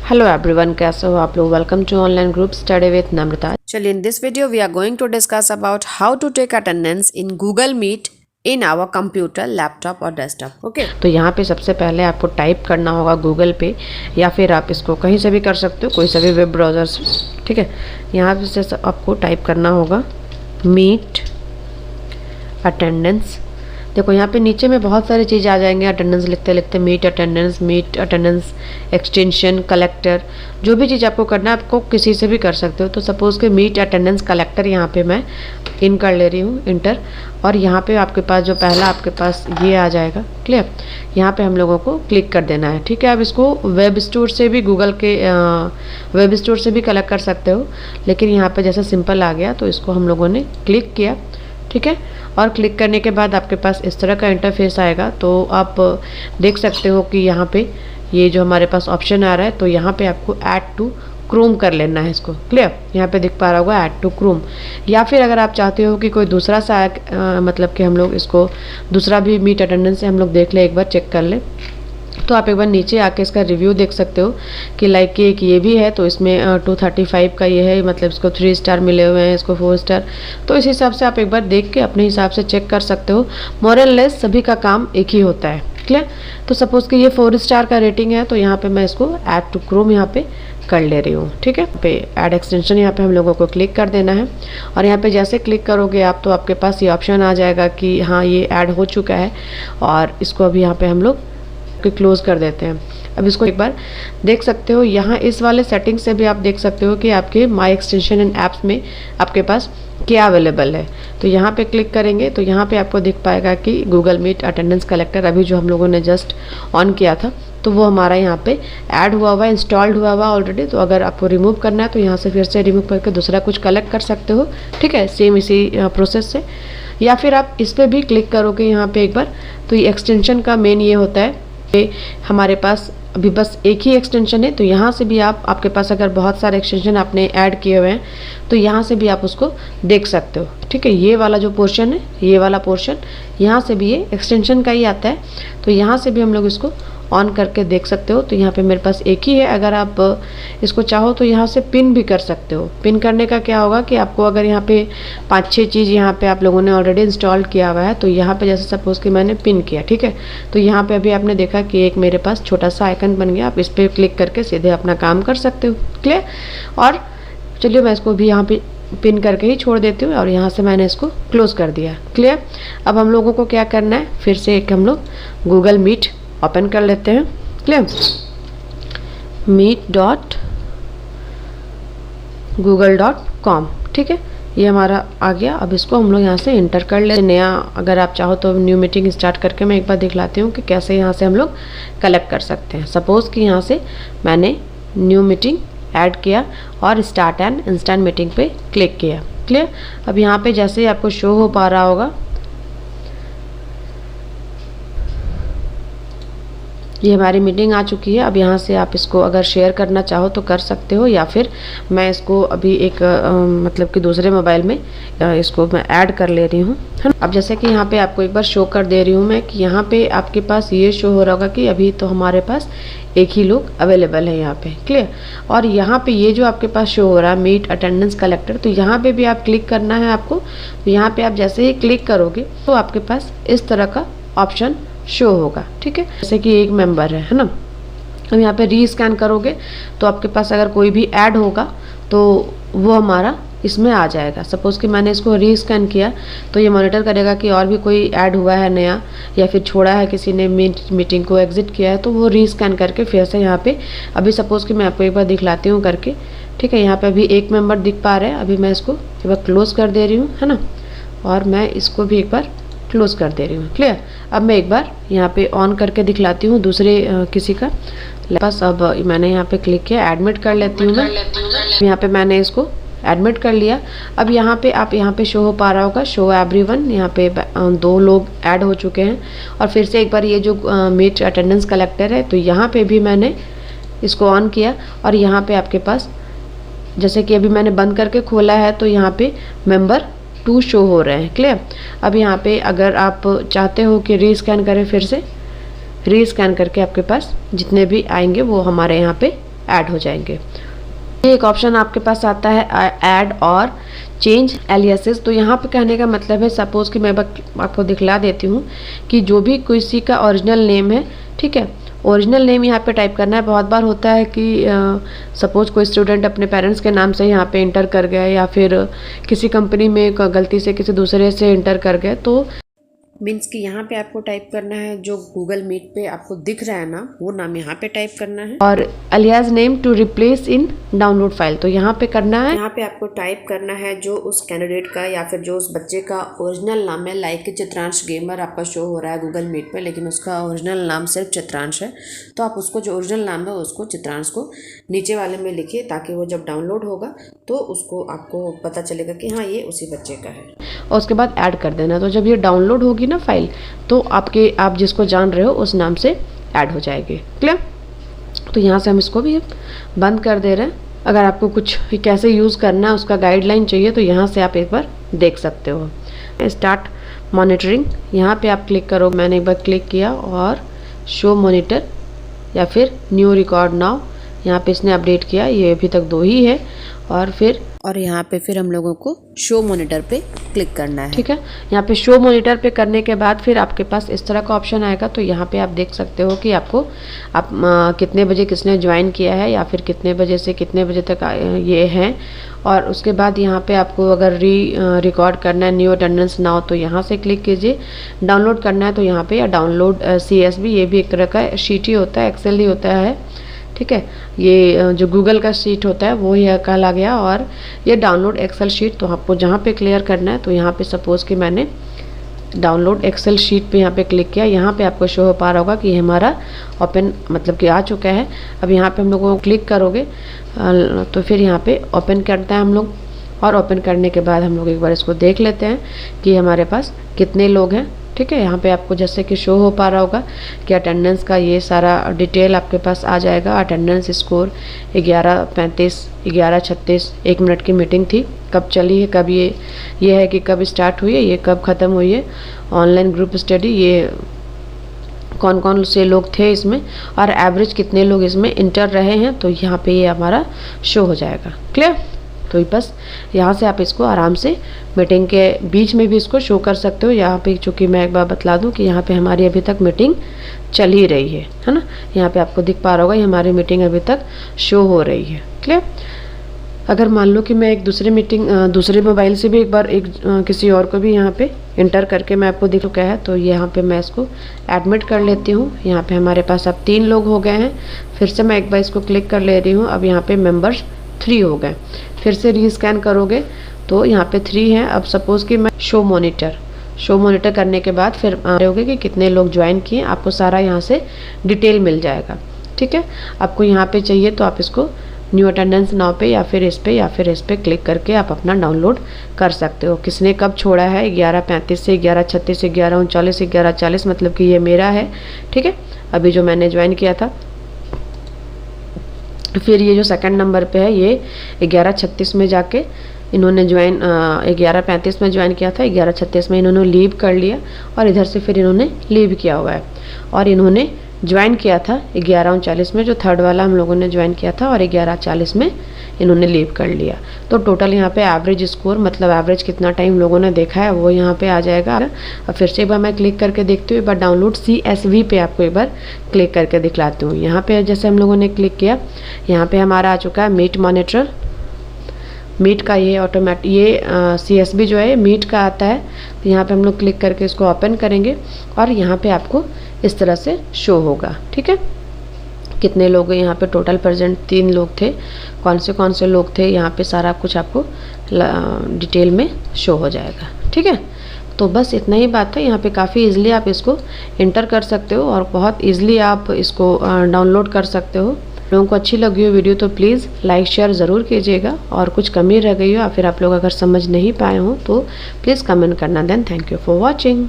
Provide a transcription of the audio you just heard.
Hello everyone, कैसे हो आप लोग। Welcome to online group study with Namrata. चलिए, in this video we are going to discuss about how to take attendance in Google Meet in our computer, laptop और desktop. Okay, तो यहाँ पे सबसे पहले आपको टाइप करना होगा गूगल पे, या फिर आप इसको कहीं से भी कर सकते हो, कोई से भी वेब ब्राउज़र से। ठीक है, यहाँ से आपको टाइप करना होगा मीट अटेंडेंस। देखो यहाँ पे नीचे में बहुत सारी चीज़ें आ जाएंगे अटेंडेंस लिखते लिखते। मीट अटेंडेंस एक्सटेंशन कलेक्टर, जो भी चीज़ आपको करना है आपको किसी से भी कर सकते हो। तो सपोज़ कि मीट अटेंडेंस कलेक्टर यहाँ पे मैं इन कर ले रही हूँ, इंटर। और यहाँ पे आपके पास जो पहला आपके पास ये आ जाएगा, क्लियर। यहाँ पे हम लोगों को क्लिक कर देना है। ठीक है, अब इसको वेब स्टोर से भी, गूगल के वेब स्टोर से भी कलेक्ट कर सकते हो, लेकिन यहाँ पे जैसे सिंपल आ गया तो इसको हम लोगों ने क्लिक किया। ठीक है, और क्लिक करने के बाद आपके पास इस तरह का इंटरफेस आएगा। तो आप देख सकते हो कि यहाँ पे ये जो हमारे पास ऑप्शन आ रहा है, तो यहाँ पे आपको ऐड टू क्रोम कर लेना है इसको, क्लियर। यहाँ पे दिख पा रहा होगा ऐड टू क्रोम। या फिर अगर आप चाहते हो कि कोई दूसरा सा मतलब कि हम लोग इसको दूसरा भी मीट अटेंडेंस से हम लोग देख लें, एक बार चेक कर लें, तो आप एक बार नीचे आके इसका रिव्यू देख सकते हो कि लाइक कि एक ये भी है, तो इसमें 235 का ये है, मतलब इसको 3 स्टार मिले हुए हैं, इसको 4 स्टार। तो इस हिसाब से आप एक बार देख के अपने हिसाब से चेक कर सकते हो। मोर एंड लेस सभी का काम एक ही होता है, क्लियर। तो सपोज़ कि ये 4 स्टार का रेटिंग है, तो यहाँ पे मैं इसको ऐड टू क्रोम यहाँ पे कर ले रही हूँ। ठीक है, पे ऐड एक्सटेंशन यहाँ पे हम लोगों को क्लिक कर देना है। और यहाँ पे जैसे क्लिक करोगे आप, तो आपके पास ये ऑप्शन आ जाएगा कि हाँ ये ऐड हो चुका है, और इसको अभी यहाँ पे हम लोग क्लोज कर देते हैं। अब इसको एक बार देख सकते हो, यहाँ इस वाले सेटिंग से भी आप देख सकते हो कि आपके माई एक्सटेंशन एंड ऐप्स में आपके पास क्या अवेलेबल है। तो यहाँ पे क्लिक करेंगे तो यहाँ पे आपको दिख पाएगा कि गूगल मीट अटेंडेंस कलेक्टर अभी जो हम लोगों ने जस्ट ऑन किया था, तो वो हमारा यहाँ पे ऐड हुआ हुआ, इंस्टॉल्ड हुआ हुआ ऑलरेडी। तो अगर आपको रिमूव करना है तो यहाँ से फिर से रिमूव करके दूसरा कुछ कलेक्ट कर सकते हो। ठीक है, सेम इसी प्रोसेस से। या फिर आप इस पर भी क्लिक करोगे यहाँ पे एक बार, तो ये एक्सटेंशन का मेन ये होता है, हमारे पास अभी बस एक ही एक्सटेंशन है। तो यहाँ से भी आपके पास अगर बहुत सारे एक्सटेंशन आपने ऐड किए हुए हैं, तो यहाँ से भी आप उसको देख सकते हो। ठीक है, ये वाला जो पोर्शन है, ये वाला पोर्शन, यहाँ से भी ये एक्सटेंशन का ही आता है। तो यहाँ से भी हम लोग इसको ऑन करके देख सकते हो। तो यहाँ पे मेरे पास एक ही है। अगर आप इसको चाहो तो यहाँ से पिन भी कर सकते हो। पिन करने का क्या होगा कि आपको अगर यहाँ पे 5-6 चीज़ यहाँ पे आप लोगों ने ऑलरेडी इंस्टॉल किया हुआ है, तो यहाँ पे जैसे सपोज़ कि मैंने पिन किया, ठीक है, तो यहाँ पे अभी आपने देखा कि एक मेरे पास छोटा सा आइकन बन गया। आप इस पर क्लिक करके सीधे अपना काम कर सकते हो, क्लियर। और चलिए मैं इसको भी यहाँ पे पिन करके ही छोड़ देती हूँ, और यहाँ से मैंने इसको क्लोज कर दिया, क्लियर। अब हम लोगों को क्या करना है, फिर से एक हम लोग गूगल मीट ओपन कर लेते हैं, क्लियर। meet.google.com, ठीक है, ये हमारा आ गया। अब इसको हम लोग यहाँ से इंटर कर ले। नया अगर आप चाहो तो न्यू मीटिंग स्टार्ट करके मैं एक बार दिखलाती हूँ कि कैसे यहाँ से हम लोग कलेक्ट कर सकते हैं। सपोज़ कि यहाँ से मैंने न्यू मीटिंग ऐड किया और स्टार्ट एंड इंस्टेंट मीटिंग पे क्लिक किया, क्लियर। अब यहाँ पे जैसे आपको शो हो पा रहा होगा, ये हमारी मीटिंग आ चुकी है। अब यहाँ से आप इसको अगर शेयर करना चाहो तो कर सकते हो, या फिर मैं इसको अभी एक मतलब कि दूसरे मोबाइल में इसको मैं ऐड कर ले रही हूँ, है ना। अब जैसे कि यहाँ पे आपको एक बार शो कर दे रही हूँ मैं कि यहाँ पे आपके पास ये शो हो रहा होगा कि अभी तो हमारे पास एक ही लोग अवेलेबल है यहाँ पे, क्लियर। और यहाँ पे ये जो आपके पास शो हो रहा है मीट अटेंडेंस कलेक्टर, तो यहाँ पे भी आप क्लिक करना है आपको। तो यहाँ पे आप जैसे ही क्लिक करोगे तो आपके पास इस तरह का ऑप्शन शो होगा, ठीक है, जैसे कि एक मेंबर है ना। अब यहाँ पे रीस्कैन करोगे तो आपके पास अगर कोई भी ऐड होगा तो वो हमारा इसमें आ जाएगा। सपोज़ कि मैंने इसको रीस्कैन किया तो ये मॉनिटर करेगा कि और भी कोई ऐड हुआ है नया, या फिर छोड़ा है किसी ने मीटिंग को एग्जिट किया है, तो वो रीस्कैन करके फिर से यहाँ पे अभी सपोज़ कि मैं आपको एक बार दिखलाती हूँ करके, ठीक है। यहाँ पे अभी एक मेंबर दिख पा रहा है। अभी मैं इसको एक बार क्लोज़ कर दे रही हूँ, है ना, और मैं इसको भी एक बार क्लोज कर दे रही हूँ, क्लियर। अब मैं एक बार यहाँ पे ऑन करके दिखलाती हूँ दूसरे किसी का बस। अब मैंने यहाँ पे क्लिक किया, एडमिट कर लेती हूँ मैं। यहाँ पे मैंने इसको एडमिट कर लिया। अब यहाँ पे आप यहाँ पे शो हो पा रहा होगा शो एवरीवन, यहाँ पे 2 लोग ऐड हो चुके हैं। और फिर से एक बार ये जो मीट अटेंडेंस कलेक्टर है, तो यहाँ पे भी मैंने इसको ऑन किया, और यहाँ पे आपके पास जैसे कि अभी मैंने बंद करके खोला है, तो यहाँ पे मेंबर 2 शो हो रहे हैं, क्लियर। अब यहाँ पे अगर आप चाहते हो कि रीस्कैन करें, फिर से रीस्कैन करके आपके पास जितने भी आएंगे वो हमारे यहाँ पे ऐड हो जाएंगे। ये एक ऑप्शन आपके पास आता है ऐड और चेंज एलियासेस। तो यहाँ पे कहने का मतलब है, सपोज़ कि मैं आपको दिखला देती हूँ कि जो भी किसी का ओरिजिनल नेम है, ठीक है, ओरिजिनल नेम यहाँ पे टाइप करना है। बहुत बार होता है कि सपोज़ कोई स्टूडेंट अपने पेरेंट्स के नाम से यहाँ पे इंटर कर गया, या फिर किसी कंपनी में गलती से किसी दूसरे से इंटर कर गए, तो मीन्स कि यहाँ पे आपको टाइप करना है जो गूगल मीट पे आपको दिख रहा है ना, वो नाम यहाँ पे टाइप करना है। और alias name to replace in download file, तो यहाँ पे करना है, यहाँ पे आपको टाइप करना है जो उस कैंडिडेट का या फिर जो उस बच्चे का ओरिजिनल नाम है। लाइक चित्रांश गेमर आपका शो हो रहा है गूगल मीट पे, लेकिन उसका ओरिजिनल नाम सिर्फ चित्रांश है, तो आप उसको जो ओरिजिनल नाम है उसको चित्रांश को नीचे वाले में लिखिए, ताकि वो जब डाउनलोड होगा तो उसको आपको पता चलेगा कि हाँ ये उसी बच्चे का है। और उसके बाद ऐड कर देना। तो जब ये डाउनलोड होगी ना फाइल, तो आप जिसको जान रहे हो उस नाम से ऐड हो जाएगी। क्लियर? तो यहाँ से हम इसको भी बंद कर दे रहे हैं। अगर आपको कुछ कैसे यूज़ करना है उसका गाइडलाइन चाहिए, तो यहाँ से आप एक बार देख सकते हो। स्टार्ट मॉनिटरिंग, यहाँ पे आप क्लिक करो। मैंने एक बार क्लिक किया और शो मॉनिटर या फिर न्यू रिकॉर्ड नाउ, यहाँ पे इसने अपडेट किया, ये अभी तक 2 ही है। और यहाँ पे फिर हम लोगों को शो मॉनिटर पे क्लिक करना है। ठीक है, यहाँ पे शो मॉनिटर पे करने के बाद फिर आपके पास इस तरह का ऑप्शन आएगा। तो यहाँ पे आप देख सकते हो कि आप कितने बजे किसने ज्वाइन किया है, या फिर कितने बजे से कितने बजे तक ये हैं। और उसके बाद यहाँ पे आपको अगर रिकॉर्ड करना है न्यू अटेंडेंस नाउ, तो यहाँ से क्लिक कीजिए। डाउनलोड करना है तो यहाँ पे, या डाउनलोड CSV, ये भी एक तरह का शीट ही होता है, एक्सेल ही होता है। ठीक है, ये जो गूगल का शीट होता है वो यह कहला गया, और ये डाउनलोड एक्सेल शीट। तो आपको जहाँ पे क्लियर करना है, तो यहाँ पे सपोज़ कि मैंने डाउनलोड एक्सेल शीट पे यहाँ पे क्लिक किया। यहाँ पे आपको शो हो पा रहा होगा कि हमारा ओपन मतलब कि आ चुका है। अब यहाँ पे हम लोगों को क्लिक करोगे तो फिर यहाँ पे ओपन करते हैं हम लोग, और ओपन करने के बाद हम लोग एक बार इसको देख लेते हैं कि हमारे पास कितने लोग हैं। ठीक है, यहाँ पे आपको जैसे कि शो हो पा रहा होगा कि अटेंडेंस का ये सारा डिटेल आपके पास आ जाएगा। अटेंडेंस स्कोर 11:35, 11:36, 1 मिनट की मीटिंग थी, कब चली है, कब ये है कि कब स्टार्ट हुई है, ये कब ख़त्म हुई है। ऑनलाइन ग्रुप स्टडी, ये कौन कौन से लोग थे इसमें, और एवरेज कितने लोग इसमें इंटर रहे हैं, तो यहाँ पे ये हमारा शो हो जाएगा। क्लियर? तो बस यहाँ से आप इसको आराम से मीटिंग के बीच में भी इसको शो कर सकते हो। यहाँ पे चूँकि मैं एक बार बतला दूँ कि यहाँ पे हमारी अभी तक मीटिंग चल ही रही है ना। यहाँ पे आपको दिख पा रहा होगा ये हमारी मीटिंग अभी तक शो हो रही है। क्लियर? अगर मान लो कि मैं एक दूसरे मोबाइल से भी एक बार किसी और को भी यहाँ पे इंटर करके मैं आपको दिख चुका है, तो यहाँ पे मैं इसको एडमिट कर लेती हूँ। यहाँ पे हमारे पास अब 3 लोग हो गए हैं। फिर से मैं एक बार इसको क्लिक कर ले रही हूँ। अब यहाँ पे मेंबर्स 3 हो गए। फिर से रीस्कैन करोगे तो यहाँ पे 3 हैं। अब सपोज़ कि मैं शो मॉनिटर करने के बाद फिर रहोगे कि कितने लोग ज्वाइन किए, आपको सारा यहाँ से डिटेल मिल जाएगा। ठीक है, आपको यहाँ पे चाहिए तो आप इसको न्यू अटेंडेंस नाउ पे या फिर इस पे क्लिक करके आप अपना डाउनलोड कर सकते हो। किसने कब छोड़ा है, 11:35 से 11:36, 11:39, 11:40, मतलब कि ये मेरा है। ठीक है, अभी जो मैंने ज्वाइन किया था। फिर ये जो सेकंड नंबर पे है, ये 11:36 में जाके इन्होंने 11:35 में ज्वाइन किया था, 11:36 में इन्होंने लीव कर लिया, और इधर से फिर इन्होंने लीव किया हुआ है। और इन्होंने ज्वाइन किया था 11:39 में, जो थर्ड वाला हम लोगों ने ज्वाइन किया था, और 11:40 में इन्होंने लीव कर लिया। तो टोटल यहाँ पे एवरेज स्कोर, मतलब एवरेज कितना टाइम लोगों ने देखा है, वो यहाँ पे आ जाएगा। और फिर से एक बार मैं क्लिक करके देखती हूँ। एक बार डाउनलोड CSV पे आपको एक बार क्लिक करके दिखलाती हूँ। यहाँ पे जैसे हम लोगों ने क्लिक किया, यहाँ पे हमारा आ चुका है मीट मॉनिटर। मीट का ये CSV जो है मीट का आता है। तो यहाँ पे हम लोग क्लिक करके इसको ओपन करेंगे, और यहाँ पे आपको इस तरह से शो होगा। ठीक है, कितने लोग हैं यहाँ पे टोटल प्रेजेंट 3 लोग थे, कौन से लोग थे, यहाँ पे सारा कुछ आपको डिटेल में शो हो जाएगा। ठीक है, तो बस इतना ही बात है। यहाँ पे काफ़ी इजीली आप इसको इंटर कर सकते हो, और बहुत इजीली आप इसको डाउनलोड कर सकते हो। लोगों को अच्छी लगी हो वीडियो तो प्लीज़ लाइक शेयर ज़रूर कीजिएगा, और कुछ कमी रह गई हो या फिर आप लोग अगर समझ नहीं पाए हो तो प्लीज़ कमेंट करना। Then thank you for watching.